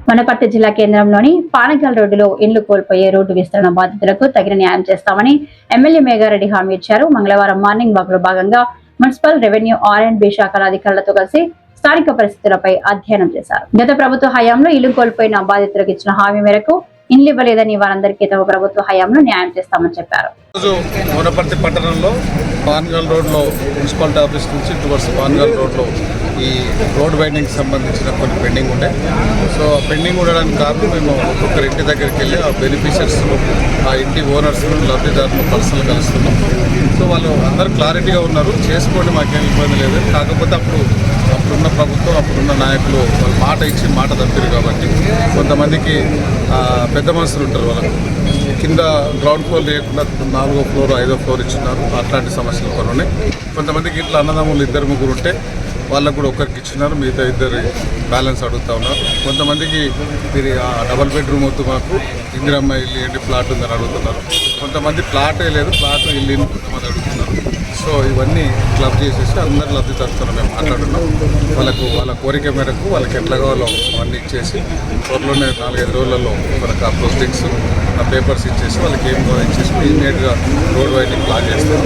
వనపర్తి జిల్లా కేంద్రంలోని పానగల్ రోడ్డులో ఇండ్లు కోల్పోయే రోడ్డు విస్తరణ బాధితులకు తగిన న్యాయం చేస్తామని ఎమ్మెల్యే మేఘారెడ్డి హామీ ఇచ్చారు. మంగళవారం మార్నింగ్ వాక్ లో భాగంగా మున్సిపల్, రెవెన్యూ, R&B శాఖల అధికారులతో కలిసి స్థానిక పరిస్థితులపై అధ్యయనం చేశారు. గత ప్రభుత్వ హయాంలో ఇల్లు కోల్పోయిన బాధితులకు ఇచ్చిన హామీ మేరకు ఇండ్లు ఇవ్వలేదని వారందరికీ తమ ప్రభుత్వ హయాంలో న్యాయం చేస్తామని చెప్పారు. వనపర్తి పట్టణంలో పానగల్ రోడ్లో మున్సిపాలిటీ ఆఫీస్ నుంచి టువర్డ్స్ పానగల్ రోడ్లో ఈ రోడ్ వైండింగ్కి సంబంధించిన కొన్ని పెండింగ్ ఉండే. సో పెండింగ్ ఉండడానికి కారణం మేము ఒక్కొక్కరి ఇంటి దగ్గరికి వెళ్ళి ఆ బెనిఫిషియర్స్, ఆ ఇంటి ఓనర్స్, లబ్ధిదారులు పర్సనల్ కలుస్తున్నాం. సో వాళ్ళు అందరూ క్లారిటీగా ఉన్నారు, చేసుకోండి, మాకేం ఇబ్బంది లేదు. కాకపోతే అప్పుడున్న ప్రభుత్వం, అప్పుడున్న నాయకులు వాళ్ళు మాట ఇచ్చి మాట తప్పారు. కాబట్టి కొంతమందికి పెద్ద మనుషులు ఉంటారు, వాళ్ళకు కింద గ్రౌండ్ ఫ్లోర్ లేకుండా 4వ ఫ్లోర్ 5వ ఫ్లోర్ ఇచ్చినారు. అట్లాంటి సమస్యలు కొన్ని ఉన్నాయి. కొంతమందికి ఇంట్లో అన్నదమ్ములు 2-3 ఉంటే వాళ్ళకు కూడా ఒక్కరికి ఇచ్చినారు, మిగతా 2 బ్యాలెన్స్ అడుగుతూ ఉన్నారు. కొంతమందికి మీరు డబల్ బెడ్రూమ్ వద్దు, మాకు ఇందిరమ్మ ఇల్లు ఏంటి, ప్లాట్ ఉందని అడుగుతున్నారు. కొంతమంది ప్లాటే లేదు, ప్లాట్ ఇల్లు కొంతమంది అడుగుతున్నారు. సో ఇవన్నీ క్లబ్ చేసేసి అందరు లబ్ధిదారులతో మేము మాట్లాడున్నాం. వాళ్ళ కోరిక మేరకు వాళ్ళకి ఎట్లా కావాలో అవన్నీ ఇచ్చేసి త్వరలోనే 4-5 రోజులలో మనకు ఆ ప్రొసీడింగ్స్, ఆ పేపర్స్ ఇచ్చేసి వాళ్ళకి ఏం కూడా ఇచ్చేసి ఇమీడియట్గా రోడ్ వైండింగ్ ప్లాన్ చేస్తాం.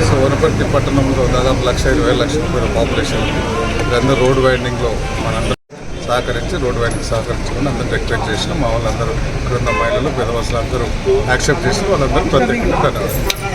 సో వనపర్తి పట్టణంలో దాదాపు 1,20,000 రూపాయల పాపులేషన్. ఇదందరూ రోడ్ వైండింగ్లో మనందరూ సహకరించి రోడ్ వైండింగ్ సహకరించుకుని అందరూ రిక్వెస్ట్ చేసినాం. మా వాళ్ళందరూ ఇక్కడ ఉన్న మహిళలు, పెద్ద వసలు అందరూ యాక్సెప్ట్ చేసి వాళ్ళందరూ ప్రత్యేకంగా ధన్యవాదాలు.